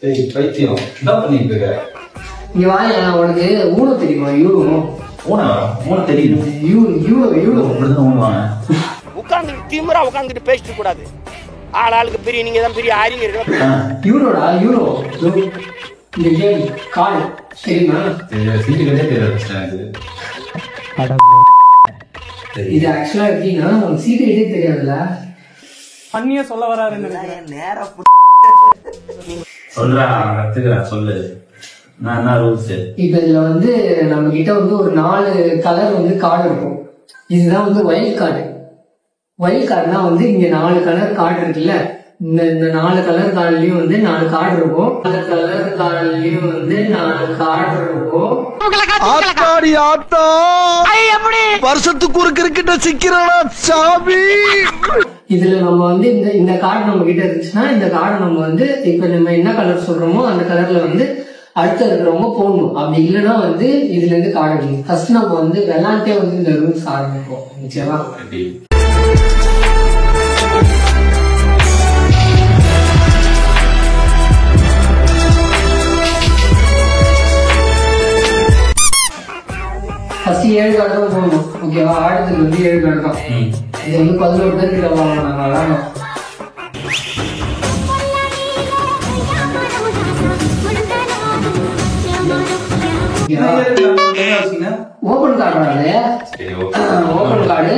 பைத்தியம் என்ன பண்ணிட்டு இருக்க? இங்க வாங்க, உனக்கு ஊன தெரியுமா? யூனோ ஊன தெரியும். யூனோ அப்படிதான் ஊனுவாங்க. உட்கார்ந்து திமிரா உட்கார்ந்துட்டு பேசிட்டு கூடாது. ஆளுக்கு பெரிய நீங்க தான் பெரிய அறிஞர்கள். யூரோடா யூரோ இந்த கேம் கால் தெரியுமா? சீட்டு கட்டே தெரியாது. இது ஆக்சுவலா எப்படின்னா உனக்கு சீட்டு கட்டே தெரியாதுல்ல. பண்ணியா சொல்ல வராருன்னு நேரா சொல்றா கத்துக்கிறேன் சொல்லு. நான் என்ன ரூல்ஸ்? இப்ப இதுல வந்து நம்ம கிட்ட வந்து ஒரு 4 கலர் வந்து கார்டு இருக்கும். இதுதான் வந்து வைல்ட் கார்டு. வைல்ட் கார்டுனா வந்து இங்க 4 கலர் கார்டு இருக்குல்ல, இந்த 4 கலர் கார்டுலயும் வந்து 4 கார்டு இருக்கும். அந்த கலர் கார்டுலயும் வந்து 4 கார்டு இருக்கும். ஆத்தாடி ஆத்தா வருஷத்துக்கு ஒரு கிரிக்கெட்ட சிக்கிறடா சாமி. இதுல நம்ம வந்து இந்த கார்டு நம்ம கிட்ட இருந்துச்சுன்னா இந்த கார்டு நம்ம வந்து இப்ப நம்ம என்ன கலர் சொல்றோமோ அந்த கலர்ல வந்து அடுத்த இருக்கிறவங்க போடணும். அப்படி இல்லைன்னா வந்து இதுல இருந்து கார்டு எடுக்கணும். ஃபர்ஸ்ட் நம்ம வந்து விளையாட்டே வந்து இந்த ரூல்ஸ் ஆரம்பிப்போம். நிச்சயமா ஃபர்ஸ்ட் 7 கார்டு தான் போடணும். ஓகேவா? ஆடுறதுக்கு வந்து 7 கார்டு தான். இது வந்து 11 பேர் கிட்ட வாங்கணும். விளையாடணும். ஓபன் கார்டு ஓபன் கார்டு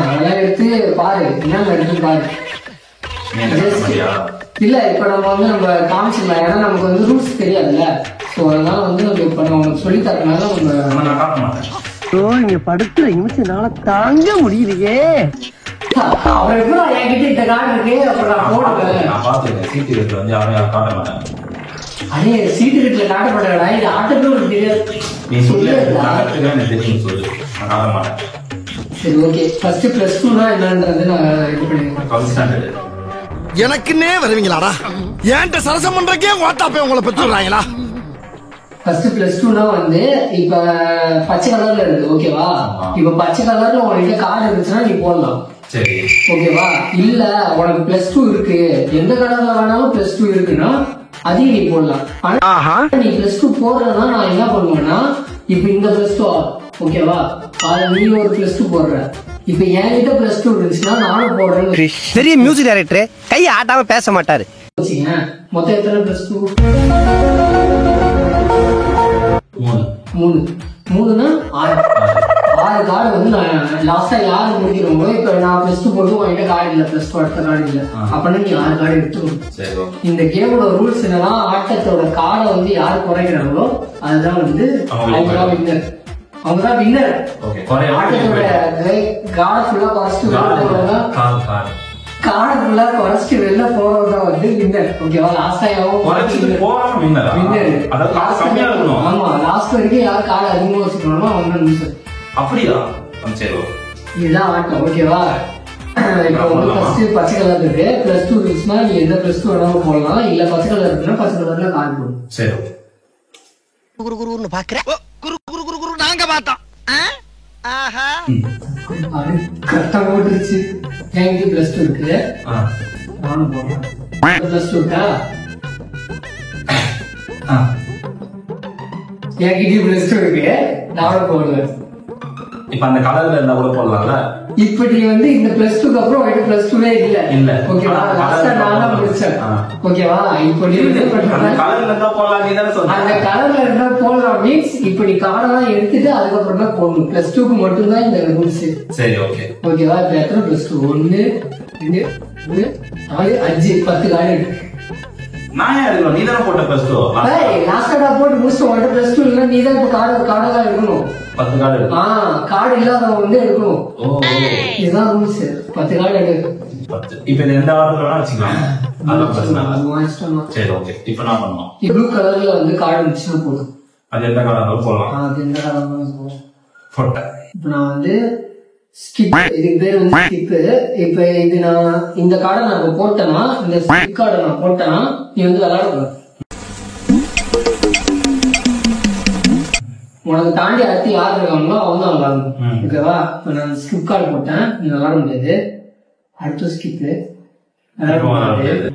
அதெல்லாம் எடுத்து பாரு, என்ன எடுத்து பாரு. இல்ல இப்ப நம்ம வந்து நம்ம காமிச்சிடலாம், ஏன்னா நமக்கு வந்து ரூல்ஸ் தெரியாதுல்ல. ஸோ அதனால வந்து நம்ம இப்ப நம்ம சொல்லி தரனால நம்ம இங்க படுத்துற நிமிஷம்னால தாங்க முடியலையே. அவர் எப்படா என்கிட்ட இந்த கார்டு இருக்கு அப்புறம் நான் போடுவேன். நான் பாத்துருக்கேன் சீட்டு கட்டுல வந்து யாரும் காட்ட மாட்டேன். அதே சீட்டு கட்டுல காட்ட மாட்டேடா. இது ஆட்டோக்கு தெரியாது. நீ சொல்லு எனக்கு தெரியும் சொல்லு. நான் காட்ட மாட்டேன். சரி ஓகே. ஃபர்ஸ்ட் +2னா என்னன்றது நான் இது பண்ணிடுறேன். கான்ஸ்டன்ட் எனக்குன்னே வருவீங்களாடா? ஏன்ட்ட சரசம் பண்றக்கே வாட்டாப்பே உங்களை பெற்றுறாங்களா? ஃபர்ஸ்ட் +2னா வந்து இப்ப பச்சை கலர்ல இருக்கு. ஓகேவா? இப்ப பச்சை கலர்ல உனக்கு கார்டு இருந்துச்சுன்னா நீ போடலாம். சரி ஓகேவா? இல்ல உனக்கு +2 இருக்கு, எந்த கலர்ல வேணாலும் +2 இருக்குன்னா அதையும் நீ போடலாம். ஆனா நீ +2 போடுறதுனா நான் என்ன பண்ணுவேன்னா இப்ப இந்த +2 ஓகேவா, அது நீ ஒரு +2 போடுற. இப்ப என்கிட்ட +2 இருந்துச்சுன்னா நானும் போடுறேன். பெரிய மியூசிக் டைரக்டர் கையை ஆட்டாம பேச மாட்டாரு. மொத்தம் எத்தனை +2? 3னா 6 கார்டு வந்து நான் லாஸ்டா யாரு முடிக்கிறோமோ, இப்ப நான் +2 போட்டு உங்ககிட்ட கார்டு இல்ல, +2 அடுத்த கார்டு இல்ல அப்படின்னா நீ 6 கார்டு எடுத்துக்கணும். இந்த கேமோட ரூல்ஸ் என்னன்னா ஆட்டத்தோட கார்டை வந்து யாரு குறைக்கிறாங்களோ அதுதான் வந்து அவங்கதான் வின்னர். அவங்கதான் வின்னர். ஆட்டத்தோட கார்டை ஃபுல்லா குறைச்சிட்டு வெளில போறவங்க வந்து வின்னர். ஓகேவா? லாஸ்டா ஆமா லாஸ்ட் வரைக்கும் யார் கார்டு அதிகமா வச்சுக்கணும் அவங்க லூசர். அப்படியா? சரி இதுதான் ஆட்டம். ஓகேவா? இப்ப வந்து ஃபர்ஸ்ட் பச்சை கலர் இருக்கு. +2 இருந்துச்சுன்னா நீ எந்த +2 வேணாலும் போடலாம். இல்ல பச்சை கலர் இருக்குன்னா பச்சை கலர்ல கார்டு போடும். சரி குரு குருன்னு பாக்குறேன். குரு குரு குரு குரு நாங்க பார்த்தோம். ஆஹா அது கரெக்டா போட்டுருச்சு. என்கிட்ட +2 இருக்கு, நானும் போடுறேன். +2 இருக்கா? என்கிட்ட +2 இருக்கு, நானும் போடுவேன். இப்ப அந்த கலர்ல இருந்தா கூட போடலாம்ல. இப்ப நீ வந்து இந்த +2க்கு அப்புறம் +2வே இல்ல. ஓகேவா? லாஸ்டா நானா முடிச்சேன். ஓகேவா? இப்போ நீ அந்த கலர்ல இருந்தா போடலாம். நீ தானே சொன்ன அந்த கலர்ல இருந்தா போடலாம். மீன்ஸ் இப்ப நீ கார்டெல்லாம் எடுத்துட்டு அதுக்கப்புறம் தான் போடணும். +2க்கு மட்டும் தான் இந்த ரூல்ஸ். சரி ஓகே ஓகேவா? இப்ப எத்தனை +2? 1 2 3 4 5 10 கார்டு இருக்கு. நான் ஏன் எடுக்கணும்? நீ தானே போட்ட +2. லாஸ்டா போட்டு முடிச்சு உன்கிட்ட +2 இல்ல, நீ தான் இப்ப கார்டெல்லாம் எடுக்கணும். 10 கார்டு இருக்கு. கார்டு இல்லாதவங்க வந்து எடுக்கணும். இதுதான் ரூல்ஸ். 10 கார்டு எடு. 10. இப்ப இது எந்த வாரத்துல வேணா வச்சுக்கலாம். அதான் பிரச்சனை. சரி ஓகே. இப்ப நான் பண்ணணும். ப்ளூ கலர்ல வந்து கார்டு இருந்துச்சுன்னா போதும். அது எந்த கலர்ல போடலாம்? அது எந்த கலர்ல போட்டேன். இப்ப நான் வந்து ஸ்கிப், இதுக்கு பேர் வந்து ஸ்கிப். இப்ப இது நான் இந்த கார்டை நான் போட்டேன்னா, இந்த ஸ்கிப் கார்டை நான் போட்டேன்னா நீ வந்து விளையாடக்கூடாது. உனக்கு தாண்டி அடுத்து யார் இருக்காங்களோ அவங்க தான் விளையாடணும். ஓகேவா? இப்ப நான் ஸ்கிப் கார்டு போட்டேன், நீ விளையாட முடியாது. அடுத்த ஸ்கிப் விளையாட முடியாது.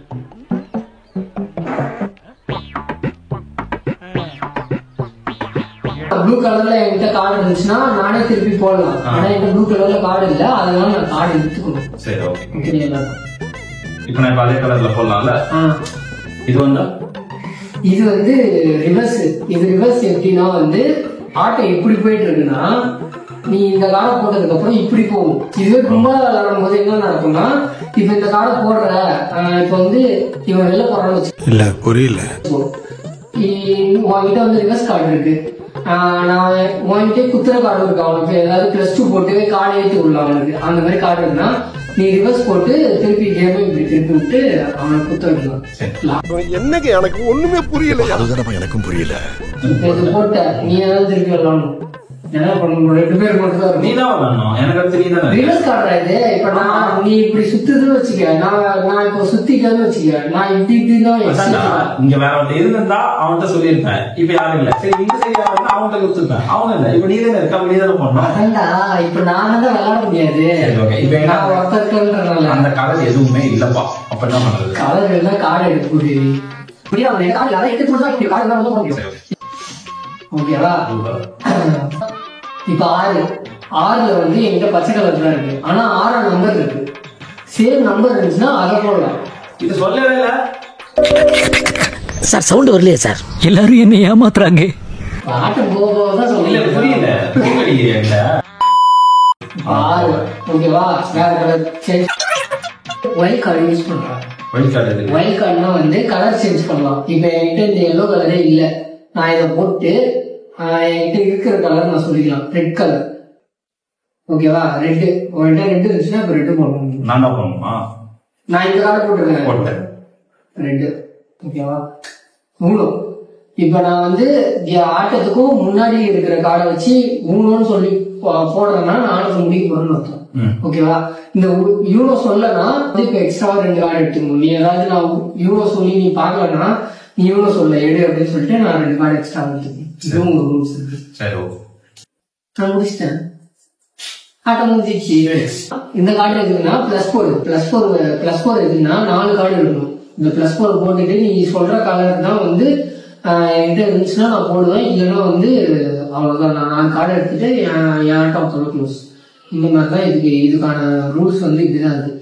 ப்ளூ கலர்ல என்கிட்ட கார்டு இருந்துச்சுன்னா நானே திருப்பி போடலாம். ஆனா என்கிட்ட ப்ளூ கலர்ல கார்டு இல்ல, அதனால நான் கார்டு எடுத்துக்கணும். சரி ஓகே. இப்போ நான் அதே கலர்ல போடலாம்ல. இது வந்து ரிவர்ஸ். இது ரிவர்ஸ் எப்படின்னா ஆட்டோ இப்படி போயிட்டு இருக்குன்னா நீ இந்த கார்டை போட்டதுக்கு அப்புறம் இப்படி போகும். இதுவே கும்பலா விளையாடும் போது என்ன நடக்கும்னா, இப்ப இந்த கார்டை போடுற இப்ப இவன் வெளில போறான்னு வச்சு இல்ல புரியல. உன்கிட்ட ரிவர்ஸ் கார்டு இருக்கு, நான் உன்கிட்ட குத்துற கார்டு இருக்கு. அவனுக்கு ஏதாவது +2 போட்டு கார்டு ஏற்றி உள்ள அவனுக்கு அந்த மாதிரி கார்டு இருக்குன்னா நீ ரிவர்ஸ் போட்டு திருப்பி கேம் இப்படி திருப்பி விட்டு அவனை குத்த வைக்கலாம். என்னங்க எனக்கு ஒண்ணுமே புரியல. அதுதான் எனக்கும் புரியல. இது போட்ட நீ ஏதாவது திருப்பி விளாடணும். என்ன பண்ணணும், 2 பேர் மட்டும் தான் நீ தான் விளாடணும். எனக்கு அது தெரியுது. ரிவர்ஸ் கார்டு இது. இப்ப நீ இப்படி சுத்துதுன்னு வச்சுக்க, நான் இப்போ சுத்திட்டேன்னு வச்சுக்க, நான் இப்படி தான் இங்க வேற ஒருத்தர் இருந்தா அவன்கிட்ட சொல்லியிருப்பேன். இப்ப யாரும் இல்ல. சரி இந்த சைடு அவன்கிட்ட கொடுத்துருப்பேன். அவன் இல்ல. இப்ப நீ தானே இருக்க, நீ தானே போடணும். அதான்டா இப்ப நானே தான் விளையாட முடியாது. இப்ப நான் ஒருத்தர் அந்த கலர் எதுவுமே இல்லப்பா. அப்ப என்ன பண்றது? கலர் எல்லாம் கார்டு எடுக்க முடியும். ஓகேவா? இப்ப 6ல என்கிட்ட பச்சை கலர் தான் இருக்கு. ஆனா 6 நம்பர் இருக்கு. சேம் நம்பர் இருந்துச்சுன்னா அதை போடலாம். இது சொல்லவே இல்ல சார். சவுண்ட் வரலையே சார். எல்லாரும் என்ன ஏமாத்துறாங்க. ஆட்டம் போதான் இல்ல புரியல. புரியல. 6 ஓகேவா? வேற colour change white card use பண்றேன். ஒயிட் கார்டுனா கலர் சேஞ்ச் பண்ணலாம். இப்ப என்கிட்ட இந்த எல்லோ கலரே இல்ல, நான் இதை போட்டு என்கிட்ட இருக்கிற கலர் நான் சொல்லிக்கலாம், ரெட் கலர். ஓகேவா? ரெட் உங்கள்கிட்ட ரெட் இருந்துச்சுன்னா இப்ப ரெட் போடணும். நான் தான் போடணுமா? நான் இந்த கார்டு போட்டுருக்கேன் ரெட். ஓகேவா? இப்ப நான் ஆட்டத்துக்கும் முன்னாடி இருக்கிற கார்டை வச்சு ஊனோன்னு சொல்லி போடுறேன்னா நானும் முடிக்க போறேன்னு அர்த்தம். ஓகேவா? இந்த யூனோ சொல்லனா இப்ப எக்ஸ்ட்ரா 2 கார்டு எடுத்துக்கணும். நீ ஏதாவது நான் யூனோ சொல்லி நீ பாக்கலன்னா நீ யூனோ சொல்ல எடு அப்படின்னு சொல்லிட்டு நான் 2 கார்டு எக்ஸ்ட்ரா எடுத்துக்கணும். இது உங்க ரூல்ஸ் இருக்கு. நான் முடிச்சிட்டேன். ஆட்டம் முடிஞ்சிச்சு. இந்த கார்டு எதுக்குன்னா +4 எதுன்னா 4 கார்டு இருக்கணும். இந்த +4 போட்டுட்டு நீ சொல்ற கலர் தான் என்கிட்ட இருந்துச்சுன்னா நான் போடுவேன். இல்லைன்னா அவ்வளவுதான், நான் 4 கார்டு எடுத்துட்டு என் ஆட்டம் க்ளோஸ். இந்த மாதிரிதான் இதுக்கான ரூல்ஸ் இப்படிதான் இருக்கு.